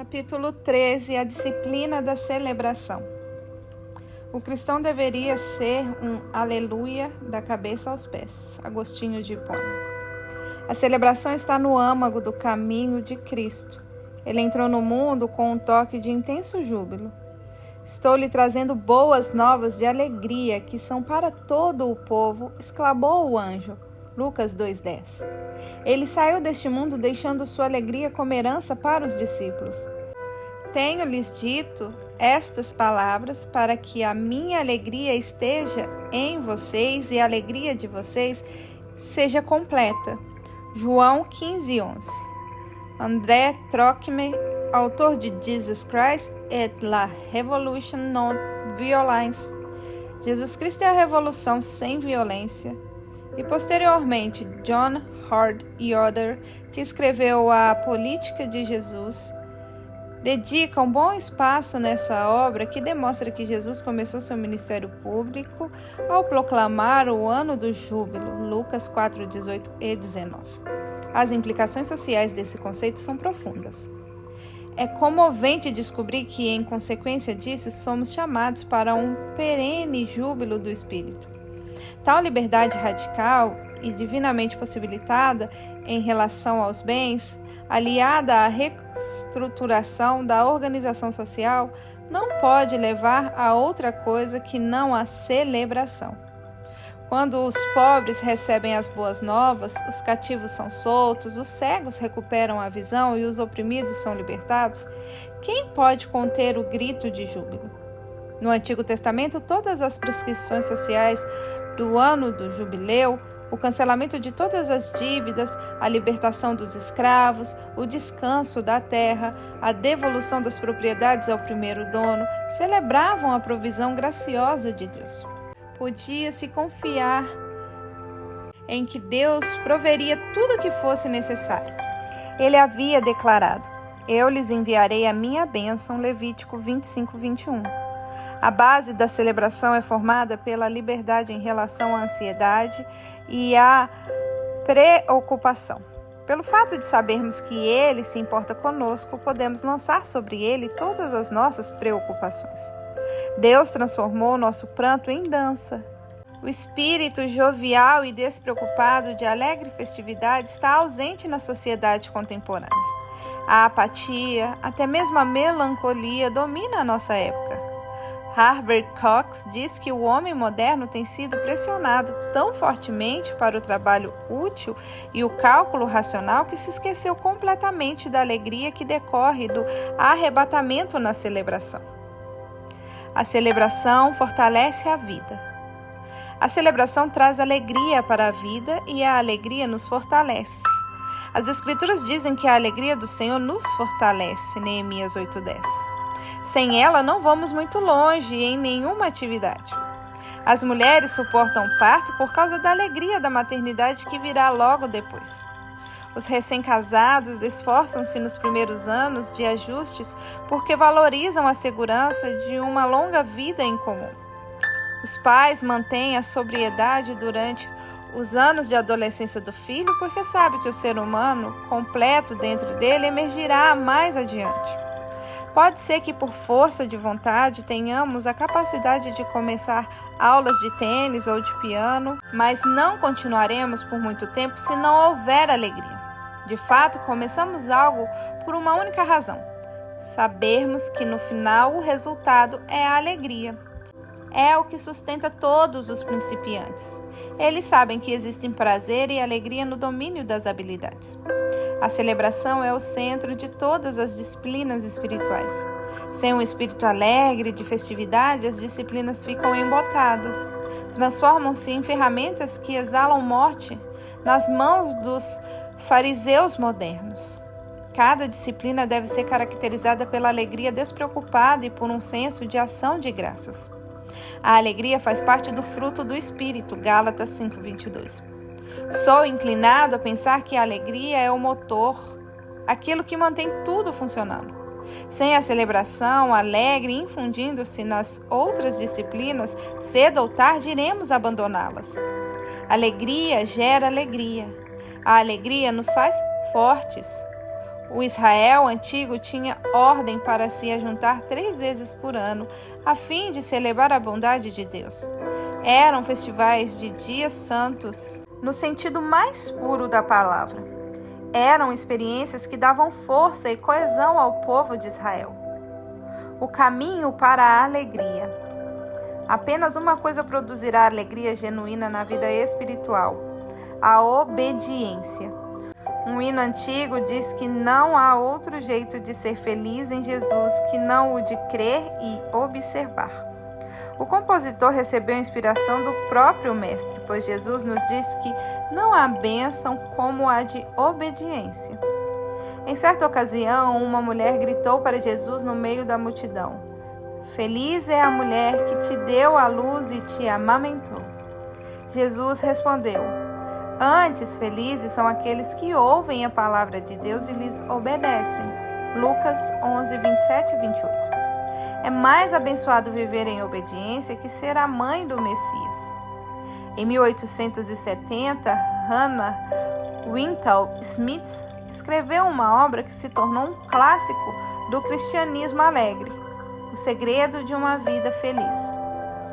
Capítulo 13. A disciplina da celebração. O cristão deveria ser um aleluia da cabeça aos pés. Agostinho de Hipona. A celebração está no âmago do caminho de Cristo. Ele entrou no mundo com um toque de intenso júbilo. Estou lhe trazendo boas novas de alegria que são para todo o povo, exclamou o anjo. Lucas 2:10. Ele saiu deste mundo deixando sua alegria como herança para os discípulos. Tenho-lhes dito estas palavras para que a minha alegria esteja em vocês e a alegria de vocês seja completa. João 15:11. André Trocmé, autor de Jesus Christ et la Révolution non violence. Jesus Cristo é a revolução sem violência. E posteriormente, John Hart Yoder, que escreveu A Política de Jesus, dedica um bom espaço nessa obra que demonstra que Jesus começou seu ministério público ao proclamar o ano do júbilo, Lucas 4:18 e 19. As implicações sociais desse conceito são profundas. É comovente descobrir que, em consequência disso, somos chamados para um perene júbilo do Espírito. Tal liberdade radical e divinamente possibilitada em relação aos bens, aliada à reestruturação da organização social, não pode levar a outra coisa que não a celebração. Quando os pobres recebem as boas novas, os cativos são soltos, os cegos recuperam a visão e os oprimidos são libertados, quem pode conter o grito de júbilo? No Antigo Testamento, todas as prescrições sociais do ano do jubileu, o cancelamento de todas as dívidas, a libertação dos escravos, o descanso da terra, a devolução das propriedades ao primeiro dono, celebravam a provisão graciosa de Deus. Podia-se confiar em que Deus proveria tudo o que fosse necessário. Ele havia declarado: eu lhes enviarei a minha bênção, Levítico 25:21. A base da celebração é formada pela liberdade em relação à ansiedade e à preocupação. Pelo fato de sabermos que Ele se importa conosco, podemos lançar sobre Ele todas as nossas preocupações. Deus transformou nosso pranto em dança. O espírito jovial e despreocupado de alegre festividade está ausente na sociedade contemporânea. A apatia, até mesmo a melancolia, domina a nossa época. Harvey Cox diz que o homem moderno tem sido pressionado tão fortemente para o trabalho útil e o cálculo racional que se esqueceu completamente da alegria que decorre do arrebatamento na celebração. A celebração fortalece a vida. A celebração traz alegria para a vida e a alegria nos fortalece. As Escrituras dizem que a alegria do Senhor nos fortalece, Neemias 8:10. Sem ela, não vamos muito longe em nenhuma atividade. As mulheres suportam o parto por causa da alegria da maternidade que virá logo depois. Os recém-casados esforçam-se nos primeiros anos de ajustes porque valorizam a segurança de uma longa vida em comum. Os pais mantêm a sobriedade durante os anos de adolescência do filho porque sabem que o ser humano completo dentro dele emergirá mais adiante. Pode ser que por força de vontade tenhamos a capacidade de começar aulas de tênis ou de piano, mas não continuaremos por muito tempo se não houver alegria. De fato, começamos algo por uma única razão: sabermos que no final o resultado é a alegria. É o que sustenta todos os principiantes. Eles sabem que existem prazer e alegria no domínio das habilidades. A celebração é o centro de todas as disciplinas espirituais. Sem um espírito alegre de festividade, as disciplinas ficam embotadas. Transformam-se em ferramentas que exalam morte nas mãos dos fariseus modernos. Cada disciplina deve ser caracterizada pela alegria despreocupada e por um senso de ação de graças. A alegria faz parte do fruto do Espírito, Gálatas 5:22. Sou inclinado a pensar que a alegria é o motor, aquilo que mantém tudo funcionando. Sem a celebração alegre infundindo-se nas outras disciplinas, cedo ou tarde iremos abandoná-las. Alegria gera alegria. A alegria nos faz fortes. O Israel antigo tinha ordem para se ajuntar 3 vezes por ano, a fim de celebrar a bondade de Deus. Eram festivais de dias santos, no sentido mais puro da palavra. Eram experiências que davam força e coesão ao povo de Israel. O caminho para a alegria. Apenas uma coisa produzirá alegria genuína na vida espiritual: a obediência. Um hino antigo diz que não há outro jeito de ser feliz em Jesus que não o de crer e observar. O compositor recebeu inspiração do próprio Mestre, pois Jesus nos diz que não há bênção como a de obediência. Em certa ocasião, uma mulher gritou para Jesus no meio da multidão: "Feliz é a mulher que te deu a luz e te amamentou." Jesus respondeu: "Antes, felizes são aqueles que ouvem a palavra de Deus e lhes obedecem." Lucas 11, 27 e 28. É mais abençoado viver em obediência que ser a mãe do Messias. Em 1870, Hannah Wintour Smith escreveu uma obra que se tornou um clássico do cristianismo alegre: O Segredo de uma Vida Feliz.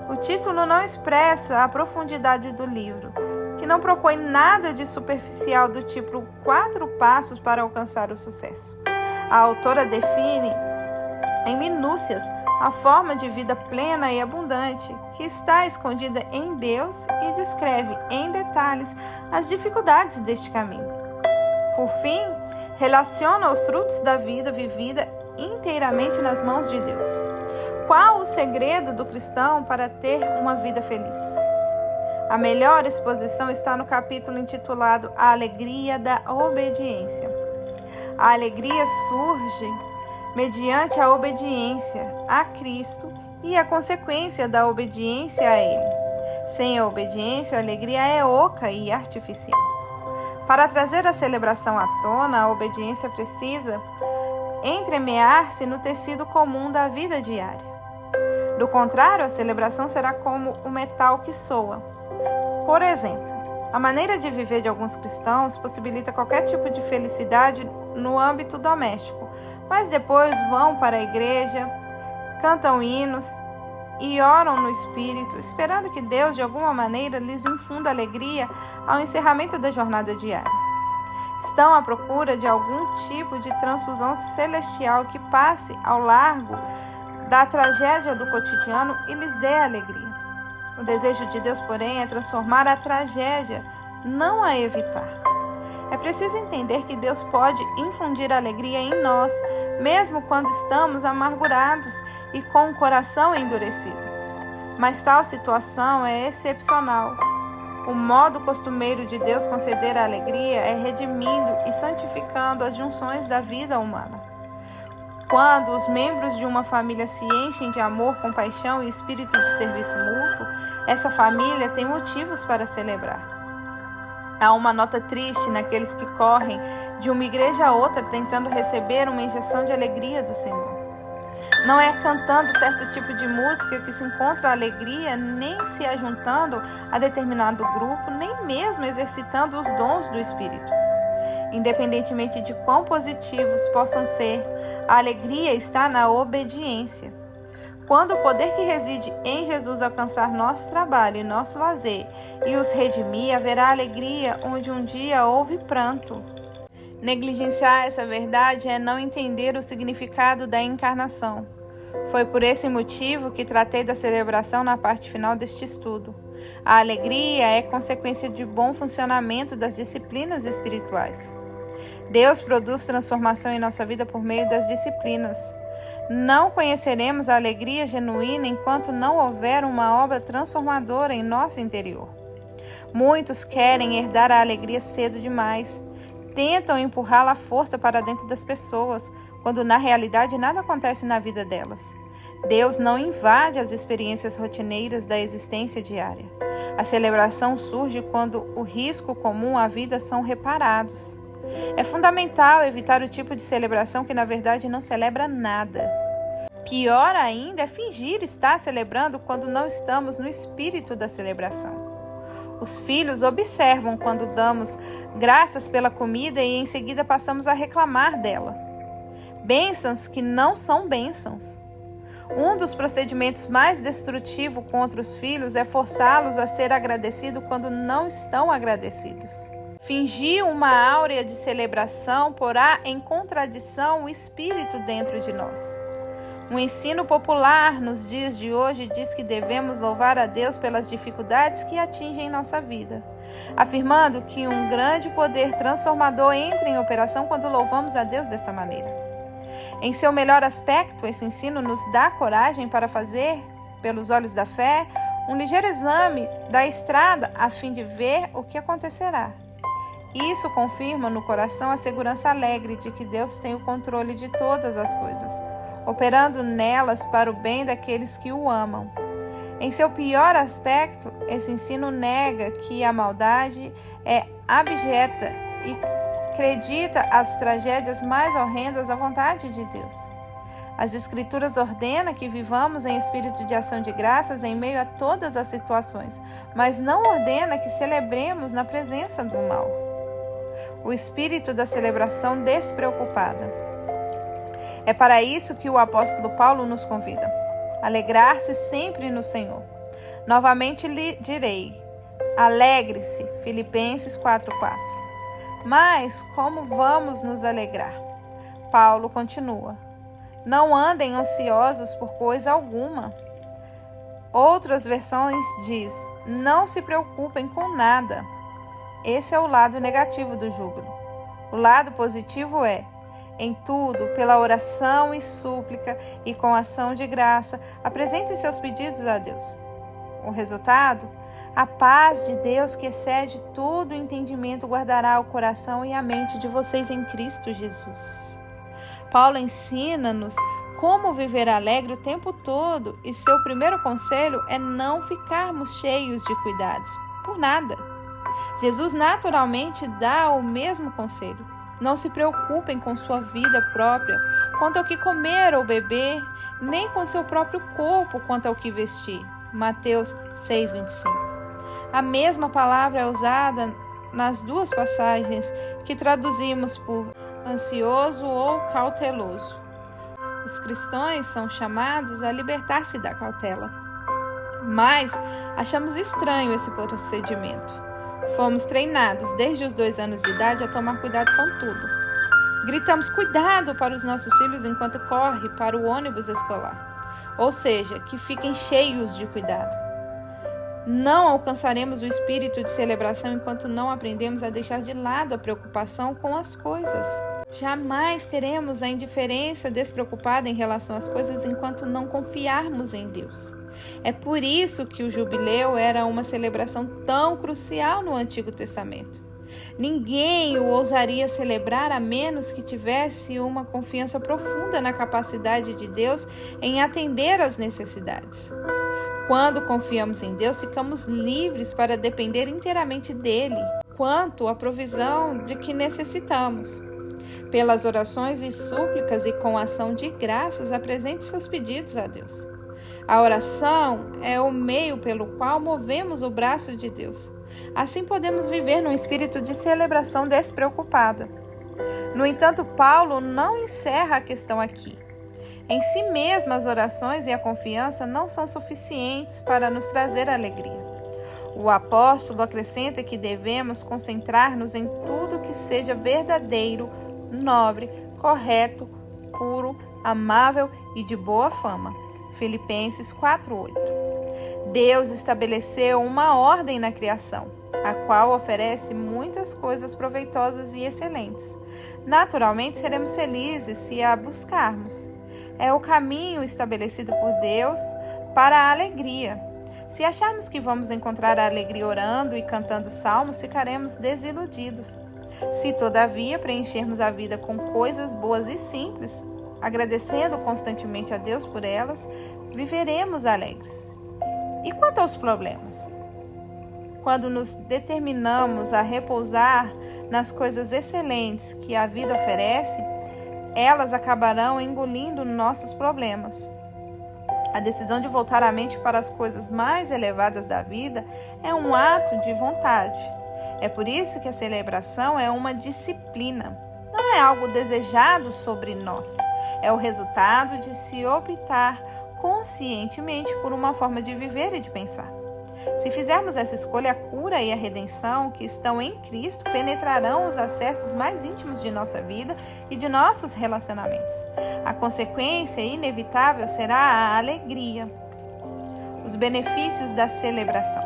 O título não expressa a profundidade do livro, que não propõe nada de superficial do tipo 4 passos para alcançar o sucesso. A autora define em minúcias a forma de vida plena e abundante que está escondida em Deus e descreve em detalhes as dificuldades deste caminho. Por fim, relaciona os frutos da vida vivida inteiramente nas mãos de Deus. Qual o segredo do cristão para ter uma vida feliz? A melhor exposição está no capítulo intitulado A Alegria da Obediência. A alegria surge mediante a obediência a Cristo e a consequência da obediência a Ele. Sem a obediência, a alegria é oca e artificial. Para trazer a celebração à tona, a obediência precisa entremear-se no tecido comum da vida diária. Do contrário, a celebração será como o metal que soa. Por exemplo, a maneira de viver de alguns cristãos possibilita qualquer tipo de felicidade no âmbito doméstico, mas depois vão para a igreja, cantam hinos e oram no Espírito, esperando que Deus, de alguma maneira, lhes infunda alegria ao encerramento da jornada diária. Estão à procura de algum tipo de transfusão celestial que passe ao largo da tragédia do cotidiano e lhes dê alegria. O desejo de Deus, porém, é transformar a tragédia, não a evitar. É preciso entender que Deus pode infundir alegria em nós, mesmo quando estamos amargurados e com o coração endurecido. Mas tal situação é excepcional. O modo costumeiro de Deus conceder a alegria é redimindo e santificando as junções da vida humana. Quando os membros de uma família se enchem de amor, compaixão e espírito de serviço mútuo, essa família tem motivos para celebrar. Há uma nota triste naqueles que correm de uma igreja a outra tentando receber uma injeção de alegria do Senhor. Não é cantando certo tipo de música que se encontra a alegria, nem se ajuntando a determinado grupo, nem mesmo exercitando os dons do Espírito. Independentemente de quão positivos possam ser, a alegria está na obediência. Quando o poder que reside em Jesus alcançar nosso trabalho e nosso lazer e os redimir, haverá alegria onde um dia houve pranto. Negligenciar essa verdade é não entender o significado da encarnação. Foi por esse motivo que tratei da celebração na parte final deste estudo. A alegria é consequência de bom funcionamento das disciplinas espirituais. Deus produz transformação em nossa vida por meio das disciplinas. Não conheceremos a alegria genuína enquanto não houver uma obra transformadora em nosso interior. Muitos querem herdar a alegria cedo demais. Tentam empurrá-la à força para dentro das pessoas, quando na realidade nada acontece na vida delas. Deus não invade as experiências rotineiras da existência diária. A celebração surge quando o risco comum à vida são reparados. É fundamental evitar o tipo de celebração que na verdade não celebra nada. Pior ainda é fingir estar celebrando quando não estamos no espírito da celebração. Os filhos observam quando damos graças pela comida e em seguida passamos a reclamar dela. Bênçãos que não são bênçãos. Um dos procedimentos mais destrutivos contra os filhos é forçá-los a ser agradecidos quando não estão agradecidos. Fingir uma áurea de celebração porá em contradição o espírito dentro de nós. O ensino popular nos dias de hoje diz que devemos louvar a Deus pelas dificuldades que atingem nossa vida, afirmando que um grande poder transformador entra em operação quando louvamos a Deus dessa maneira. Em seu melhor aspecto, esse ensino nos dá coragem para fazer, pelos olhos da fé, um ligeiro exame da estrada a fim de ver o que acontecerá. Isso confirma no coração a segurança alegre de que Deus tem o controle de todas as coisas, operando nelas para o bem daqueles que o amam. Em seu pior aspecto, esse ensino nega que a maldade é abjeta e acredita as tragédias mais horrendas à vontade de Deus. As Escrituras ordenam que vivamos em espírito de ação de graças em meio a todas as situações, mas não ordena que celebremos na presença do mal. O espírito da celebração despreocupada. É para isso que o apóstolo Paulo nos convida. Alegrar-se sempre no Senhor. Novamente lhe direi, alegre-se, Filipenses 4:4. Mas como vamos nos alegrar? Paulo continua, não andem ansiosos por coisa alguma. Outras versões diz, não se preocupem com nada. Esse é o lado negativo do júbilo. O lado positivo é, em tudo, pela oração e súplica e com ação de graça, apresentem seus pedidos a Deus. O resultado? A paz de Deus que excede todo o entendimento guardará o coração e a mente de vocês em Cristo Jesus. Paulo ensina-nos como viver alegre o tempo todo e seu primeiro conselho é não ficarmos cheios de cuidados, por nada. Jesus naturalmente dá o mesmo conselho. Não se preocupem com sua vida própria, quanto ao que comer ou beber, nem com seu próprio corpo, quanto ao que vestir. Mateus 6:25. A mesma palavra é usada nas duas passagens que traduzimos por ansioso ou cauteloso. Os cristãos são chamados a libertar-se da cautela. Mas achamos estranho esse procedimento. Fomos treinados desde os 2 anos de idade a tomar cuidado com tudo. Gritamos cuidado para os nossos filhos enquanto corre para o ônibus escolar. Ou seja, que fiquem cheios de cuidado. Não alcançaremos o espírito de celebração enquanto não aprendemos a deixar de lado a preocupação com as coisas. Jamais teremos a indiferença despreocupada em relação às coisas enquanto não confiarmos em Deus. É por isso que o jubileu era uma celebração tão crucial no Antigo Testamento. Ninguém o ousaria celebrar a menos que tivesse uma confiança profunda na capacidade de Deus em atender às necessidades. Quando confiamos em Deus, ficamos livres para depender inteiramente dele, quanto à provisão de que necessitamos. Pelas orações e súplicas e com ação de graças, apresente seus pedidos a Deus. A oração é o meio pelo qual movemos o braço de Deus. Assim podemos viver num espírito de celebração despreocupada. No entanto, Paulo não encerra a questão aqui. Em si mesmo, as orações e a confiança não são suficientes para nos trazer alegria. O apóstolo acrescenta que devemos concentrar-nos em tudo que seja verdadeiro, nobre, correto, puro, amável e de boa fama. Filipenses 4:8. Deus estabeleceu uma ordem na criação, a qual oferece muitas coisas proveitosas e excelentes. Naturalmente, seremos felizes se a buscarmos. É o caminho estabelecido por Deus para a alegria. Se acharmos que vamos encontrar a alegria orando e cantando salmos, ficaremos desiludidos. Se, todavia, preenchermos a vida com coisas boas e simples, agradecendo constantemente a Deus por elas, viveremos alegres. E quanto aos problemas? Quando nos determinamos a repousar nas coisas excelentes que a vida oferece, elas acabarão engolindo nossos problemas. A decisão de voltar a mente para as coisas mais elevadas da vida é um ato de vontade. É por isso que a celebração é uma disciplina. Não é algo desejado sobre nós. É o resultado de se optar conscientemente por uma forma de viver e de pensar. Se fizermos essa escolha, a cura e a redenção que estão em Cristo penetrarão os acessos mais íntimos de nossa vida e de nossos relacionamentos. A consequência inevitável será a alegria. Os benefícios da celebração.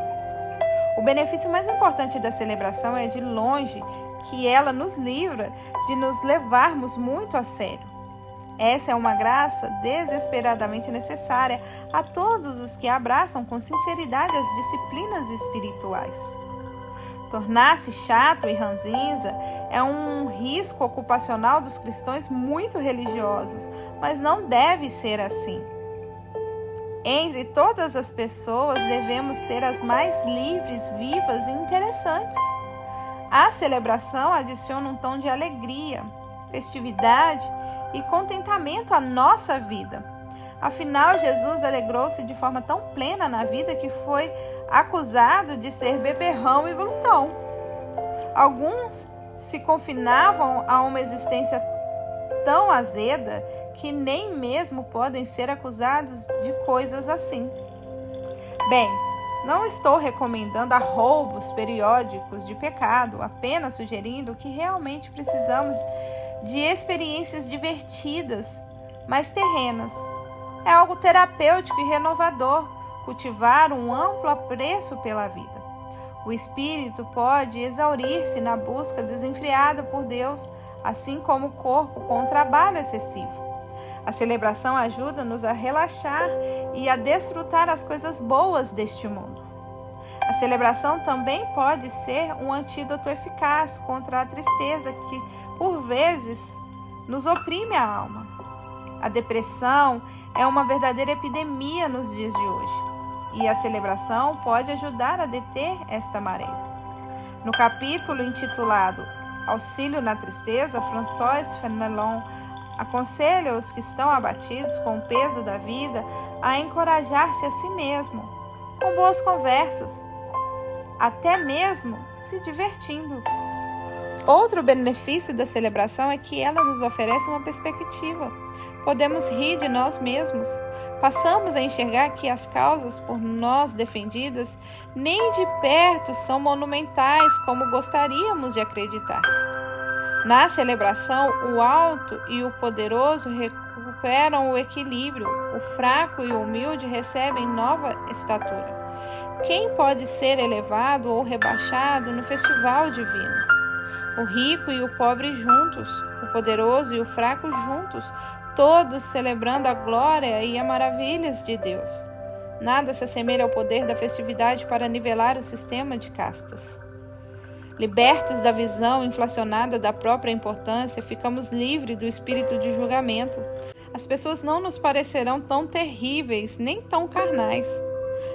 O benefício mais importante da celebração é, de longe, que ela nos livra de nos levarmos muito a sério. Essa é uma graça desesperadamente necessária a todos os que abraçam com sinceridade as disciplinas espirituais. Tornar-se chato e ranzinza é um risco ocupacional dos cristãos muito religiosos, mas não deve ser assim. Entre todas as pessoas, devemos ser as mais livres, vivas e interessantes. A celebração adiciona um tom de alegria, festividade e contentamento à nossa vida. Afinal, Jesus alegrou-se de forma tão plena na vida que foi acusado de ser beberrão e glutão. Alguns se confinavam a uma existência tão azeda que nem mesmo podem ser acusados de coisas assim. Bem, não estou recomendando arroubos periódicos de pecado, apenas sugerindo que realmente precisamos de experiências divertidas, mas terrenas. É algo terapêutico e renovador cultivar um amplo apreço pela vida. O espírito pode exaurir-se na busca desenfreada por Deus, assim como o corpo com o trabalho excessivo. A celebração ajuda-nos a relaxar e a desfrutar as coisas boas deste mundo. A celebração também pode ser um antídoto eficaz contra a tristeza que, por vezes, nos oprime a alma. A depressão é uma verdadeira epidemia nos dias de hoje, e a celebração pode ajudar a deter esta maré. No capítulo intitulado Auxílio na Tristeza, François Fenelon aconselha os que estão abatidos com o peso da vida a encorajar-se a si mesmo, com boas conversas, até mesmo se divertindo. Outro benefício da celebração é que ela nos oferece uma perspectiva. Podemos rir de nós mesmos. Passamos a enxergar que as causas por nós defendidas nem de perto são monumentais como gostaríamos de acreditar. Na celebração, o alto e o poderoso recuperam o equilíbrio, o fraco e o humilde recebem nova estatura. Quem pode ser elevado ou rebaixado no festival divino? O rico e o pobre juntos, o poderoso e o fraco juntos, todos celebrando a glória e as maravilhas de Deus. Nada se assemelha ao poder da festividade para nivelar o sistema de castas. Libertos da visão inflacionada da própria importância, ficamos livres do espírito de julgamento. As pessoas não nos parecerão tão terríveis, nem tão carnais.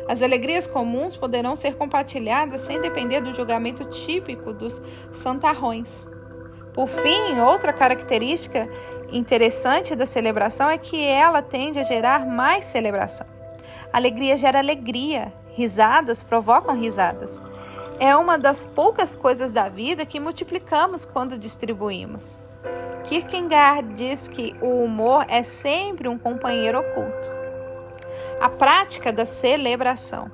As alegrias comuns poderão ser compartilhadas sem depender do julgamento típico dos santarrões. Por fim, outra característica interessante da celebração é que ela tende a gerar mais celebração. Alegria gera alegria, risadas provocam risadas. É uma das poucas coisas da vida que multiplicamos quando distribuímos. Kierkegaard diz que o humor é sempre um companheiro oculto. A prática da celebração.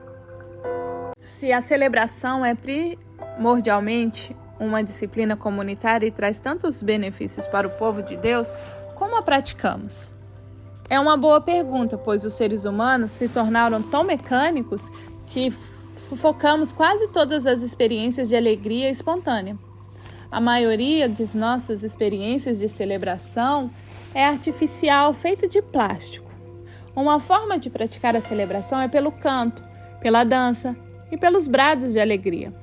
Se a celebração é primordialmente uma disciplina comunitária e traz tantos benefícios para o povo de Deus, como a praticamos? É uma boa pergunta, pois os seres humanos se tornaram tão mecânicos que sufocamos quase todas as experiências de alegria espontânea. A maioria de nossas experiências de celebração é artificial, feita de plástico. Uma forma de praticar a celebração é pelo canto, pela dança e pelos brados de alegria.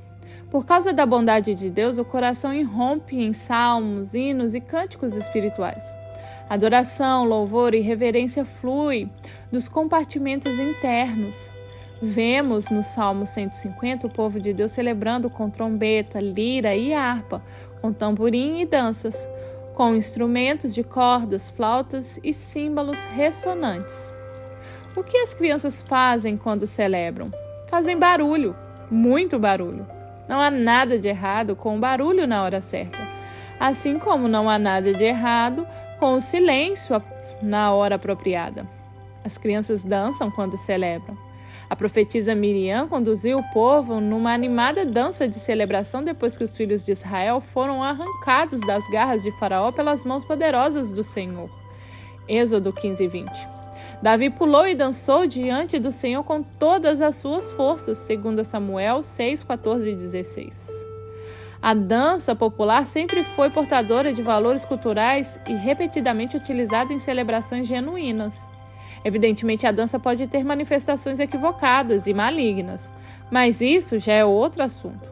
Por causa da bondade de Deus, o coração irrompe em salmos, hinos e cânticos espirituais. Adoração, louvor e reverência flui dos compartimentos internos. Vemos no Salmo 150 o povo de Deus celebrando com trombeta, lira e harpa, com tamborim e danças, com instrumentos de cordas, flautas e símbolos ressonantes. O que as crianças fazem quando celebram? Fazem barulho, muito barulho. Não há nada de errado com o barulho na hora certa, assim como não há nada de errado com o silêncio na hora apropriada. As crianças dançam quando celebram. A profetisa Miriam conduziu o povo numa animada dança de celebração depois que os filhos de Israel foram arrancados das garras de Faraó pelas mãos poderosas do Senhor. Êxodo 15:20. Davi pulou e dançou diante do Senhor com todas as suas forças, segundo Samuel 6:14 e 16. A dança popular sempre foi portadora de valores culturais e repetidamente utilizada em celebrações genuínas. Evidentemente, a dança pode ter manifestações equivocadas e malignas, mas isso já é outro assunto.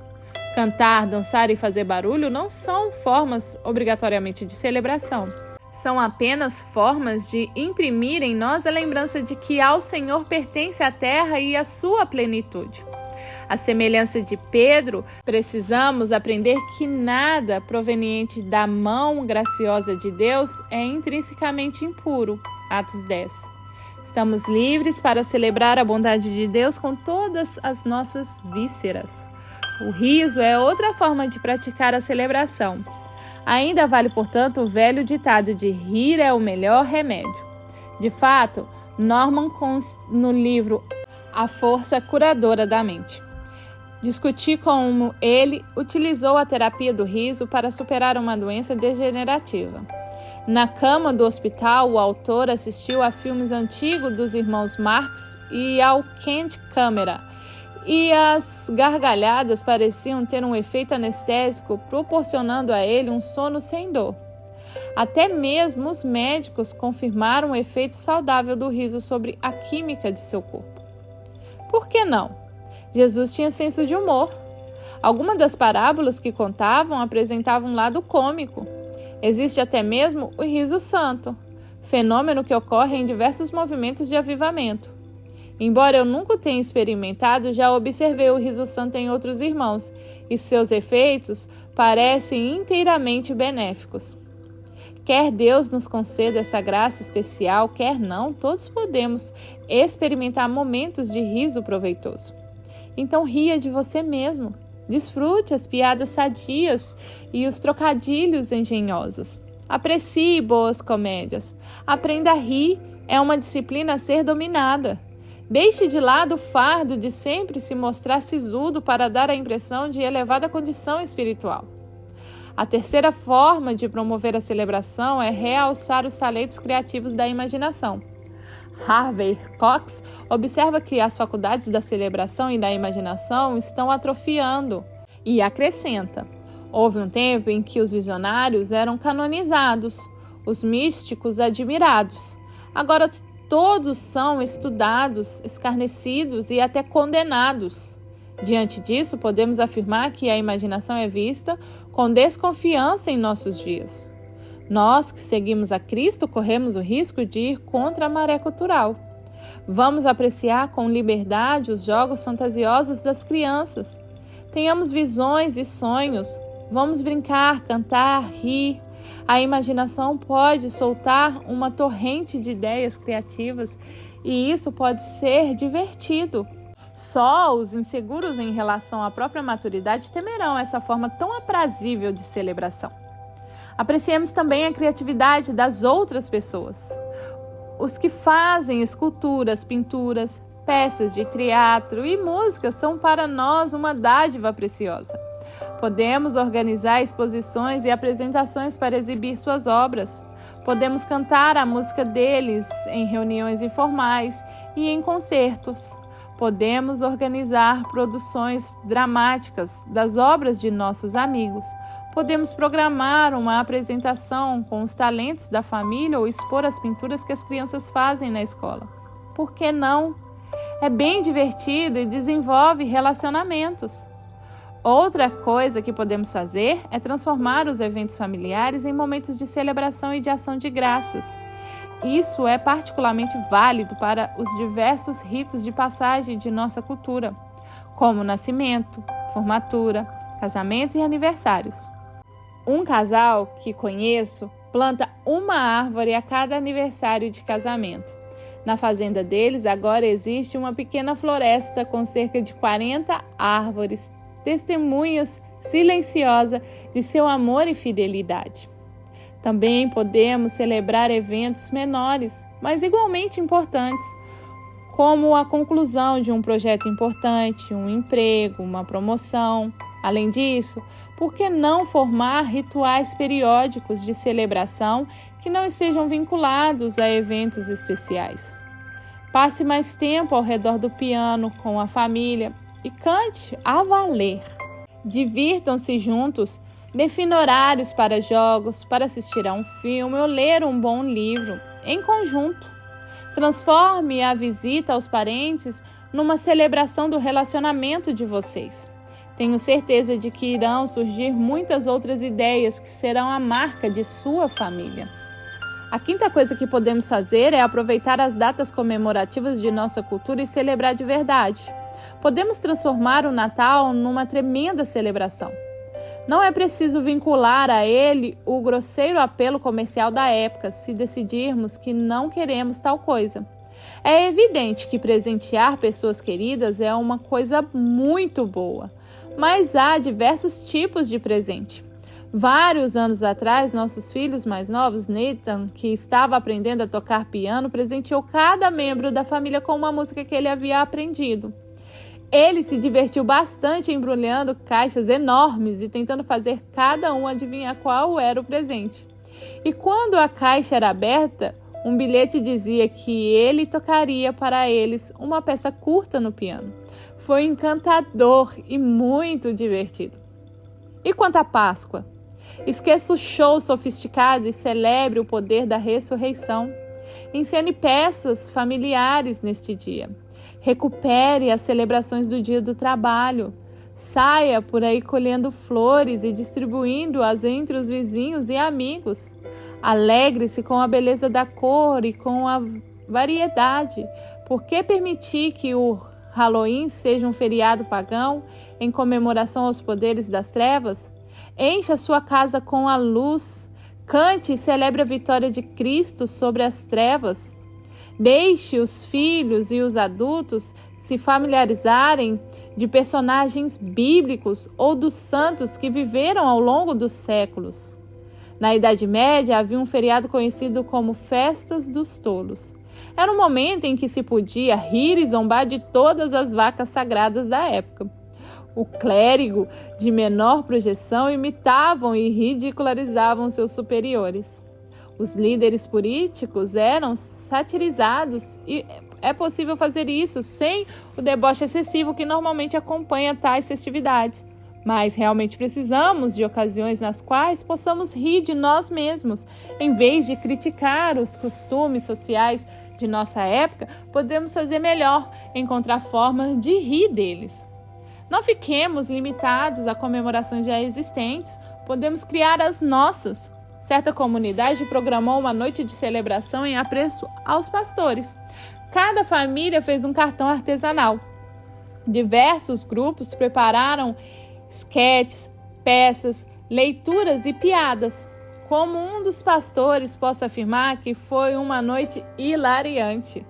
Cantar, dançar e fazer barulho não são formas obrigatoriamente de celebração. São apenas formas de imprimir em nós a lembrança de que ao Senhor pertence a terra e a sua plenitude. À semelhança de Pedro, precisamos aprender que nada proveniente da mão graciosa de Deus é intrinsecamente impuro. Atos 10. Estamos livres para celebrar a bondade de Deus com todas as nossas vísceras. O riso é outra forma de praticar a celebração. Ainda vale, portanto, o velho ditado de rir é o melhor remédio. De fato, Norman Cohn, no livro A Força Curadora da Mente, discutiu como ele utilizou a terapia do riso para superar uma doença degenerativa. Na cama do hospital, o autor assistiu a filmes antigos dos irmãos Marx e ao Kent Câmara, e as gargalhadas pareciam ter um efeito anestésico, proporcionando a ele um sono sem dor. Até mesmo os médicos confirmaram o efeito saudável do riso sobre a química de seu corpo. Por que não? Jesus tinha senso de humor. Algumas das parábolas que contavam apresentavam um lado cômico. Existe até mesmo o riso santo, fenômeno que ocorre em diversos movimentos de avivamento. Embora eu nunca tenha experimentado, já observei o riso santo em outros irmãos, e seus efeitos parecem inteiramente benéficos. Quer Deus nos conceda essa graça especial, quer não, todos podemos experimentar momentos de riso proveitoso. Então ria de você mesmo. Desfrute as piadas sadias e os trocadilhos engenhosos. Aprecie boas comédias. Aprenda a rir, é uma disciplina a ser dominada. Deixe de lado o fardo de sempre se mostrar sisudo para dar a impressão de elevada condição espiritual. A terceira forma de promover a celebração é realçar os talentos criativos da imaginação. Harvey Cox observa que as faculdades da celebração e da imaginação estão atrofiando e acrescenta: houve um tempo em que os visionários eram canonizados, os místicos admirados. Agora todos são estudados, escarnecidos e até condenados. Diante disso, podemos afirmar que a imaginação é vista com desconfiança em nossos dias. Nós que seguimos a Cristo corremos o risco de ir contra a maré cultural. Vamos apreciar com liberdade os jogos fantasiosos das crianças. Tenhamos visões e sonhos. Vamos brincar, cantar, rir. A imaginação pode soltar uma torrente de ideias criativas e isso pode ser divertido. Só os inseguros em relação à própria maturidade temerão essa forma tão aprazível de celebração. Apreciemos também a criatividade das outras pessoas. Os que fazem esculturas, pinturas, peças de teatro e música são para nós uma dádiva preciosa. Podemos organizar exposições e apresentações para exibir suas obras. Podemos cantar a música deles em reuniões informais e em concertos. Podemos organizar produções dramáticas das obras de nossos amigos. Podemos programar uma apresentação com os talentos da família ou expor as pinturas que as crianças fazem na escola. Por que não? É bem divertido e desenvolve relacionamentos. Outra coisa que podemos fazer é transformar os eventos familiares em momentos de celebração e de ação de graças. Isso é particularmente válido para os diversos ritos de passagem de nossa cultura, como nascimento, formatura, casamento e aniversários. Um casal que conheço planta uma árvore a cada aniversário de casamento. Na fazenda deles agora existe uma pequena floresta com cerca de 40 árvores, testemunhas silenciosas de seu amor e fidelidade. Também podemos celebrar eventos menores, mas igualmente importantes, como a conclusão de um projeto importante, um emprego, uma promoção. Além disso, por que não formar rituais periódicos de celebração que não estejam vinculados a eventos especiais? Passe mais tempo ao redor do piano com a família e cante a valer. Divirtam-se juntos, defina horários para jogos, para assistir a um filme ou ler um bom livro em conjunto. Transforme a visita aos parentes numa celebração do relacionamento de vocês. Tenho certeza de que irão surgir muitas outras ideias que serão a marca de sua família. A quinta coisa que podemos fazer é aproveitar as datas comemorativas de nossa cultura e celebrar de verdade. Podemos transformar o Natal numa tremenda celebração. Não é preciso vincular a ele o grosseiro apelo comercial da época, se decidirmos que não queremos tal coisa. É evidente que presentear pessoas queridas é uma coisa muito boa, mas há diversos tipos de presente. Vários anos atrás, nossos filhos mais novos, Nathan, que estava aprendendo a tocar piano, presenteou cada membro da família com uma música que ele havia aprendido. Ele se divertiu bastante embrulhando caixas enormes e tentando fazer cada um adivinhar qual era o presente. E quando a caixa era aberta, um bilhete dizia que ele tocaria para eles uma peça curta no piano. Foi encantador e muito divertido. E quanto à Páscoa? Esqueça o show sofisticado e celebre o poder da ressurreição. Encene peças familiares neste dia. Recupere as celebrações do dia do trabalho. Saia por aí colhendo flores e distribuindo-as entre os vizinhos e amigos. Alegre-se com a beleza da cor e com a variedade. Por que permitir que o Halloween seja um feriado pagão em comemoração aos poderes das trevas? Encha sua casa com a luz. Cante e celebre a vitória de Cristo sobre as trevas. Deixe os filhos e os adultos se familiarizarem de personagens bíblicos ou dos santos que viveram ao longo dos séculos. Na Idade Média, havia um feriado conhecido como Festas dos Tolos. Era um momento em que se podia rir e zombar de todas as vacas sagradas da época. O clérigo de menor projeção imitavam e ridicularizavam seus superiores. Os líderes políticos eram satirizados e é possível fazer isso sem o deboche excessivo que normalmente acompanha tais festividades. Mas realmente precisamos de ocasiões nas quais possamos rir de nós mesmos. Em vez de criticar os costumes sociais de nossa época, podemos fazer melhor, encontrar formas de rir deles. Não fiquemos limitados a comemorações já existentes, podemos criar as nossas. Certa comunidade programou uma noite de celebração em apreço aos pastores. Cada família fez um cartão artesanal. Diversos grupos prepararam esquetes, peças, leituras e piadas. Como um dos pastores posso afirmar que foi uma noite hilariante.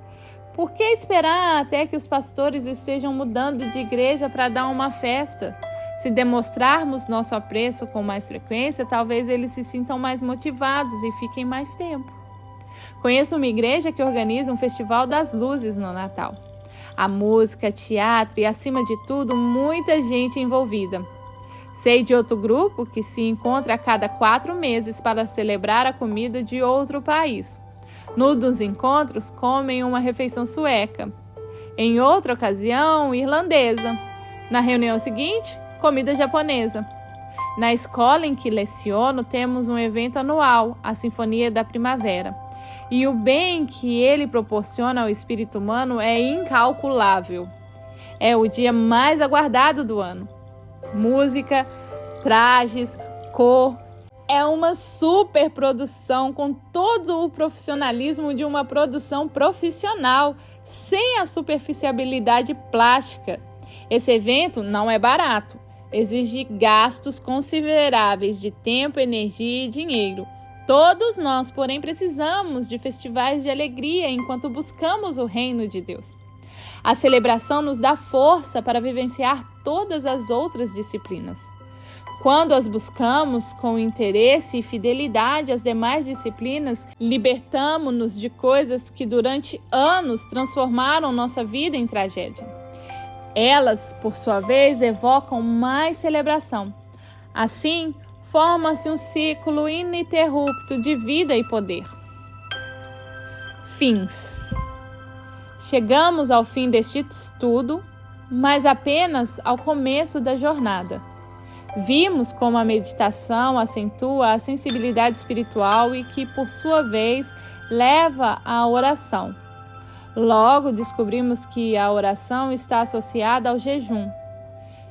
Por que esperar até que os pastores estejam mudando de igreja para dar uma festa? Se demonstrarmos nosso apreço com mais frequência, talvez eles se sintam mais motivados e fiquem mais tempo. Conheço uma igreja que organiza um festival das luzes no Natal. Há música, teatro e, acima de tudo, muita gente envolvida. Sei de outro grupo que se encontra a cada 4 meses para celebrar a comida de outro país. Num dos encontros, comem uma refeição sueca. Em outra ocasião, irlandesa. Na reunião seguinte, comida japonesa. Na escola em que leciono, temos um evento anual, a Sinfonia da Primavera. E o bem que ele proporciona ao espírito humano é incalculável. É o dia mais aguardado do ano. Música, trajes, cor. É uma superprodução com todo o profissionalismo de uma produção profissional, sem a superficialidade plástica. Esse evento não é barato. Exige gastos consideráveis de tempo, energia e dinheiro. Todos nós, porém, precisamos de festivais de alegria enquanto buscamos o reino de Deus. A celebração nos dá força para vivenciar todas as outras disciplinas. Quando as buscamos com interesse e fidelidade às demais disciplinas, libertamo-nos de coisas que durante anos transformaram nossa vida em tragédia. Elas, por sua vez, evocam mais celebração. Assim, forma-se um ciclo ininterrupto de vida e poder. Fins. Chegamos ao fim deste estudo, mas apenas ao começo da jornada. Vimos como a meditação acentua a sensibilidade espiritual e que, por sua vez, leva à oração. Logo, descobrimos que a oração está associada ao jejum.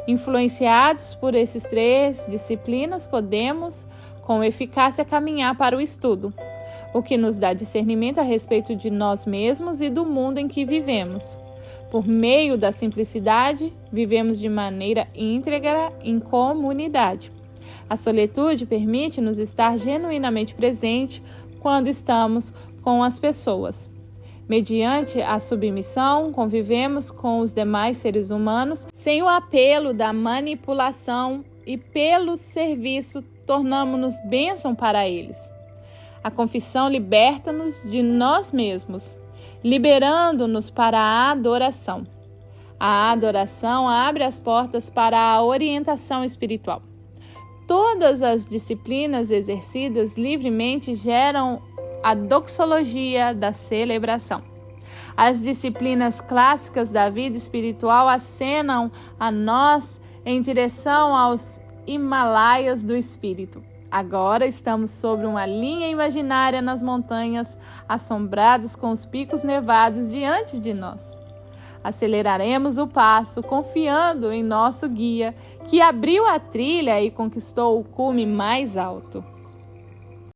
Influenciados por esses 3 disciplinas, podemos, com eficácia, caminhar para o estudo, o que nos dá discernimento a respeito de nós mesmos e do mundo em que vivemos. Por meio da simplicidade, vivemos de maneira íntegra em comunidade. A solitude permite-nos estar genuinamente presente quando estamos com as pessoas. Mediante a submissão, convivemos com os demais seres humanos sem o apelo da manipulação e, pelo serviço, tornamo-nos bênção para eles. A confissão liberta-nos de nós mesmos, liberando-nos para a adoração. A adoração abre as portas para a orientação espiritual. Todas as disciplinas exercidas livremente geram a doxologia da celebração. As disciplinas clássicas da vida espiritual acenam a nós em direção aos Himalaias do espírito. Agora estamos sobre uma linha imaginária nas montanhas, assombrados com os picos nevados diante de nós. Aceleraremos o passo, confiando em nosso guia, que abriu a trilha e conquistou o cume mais alto.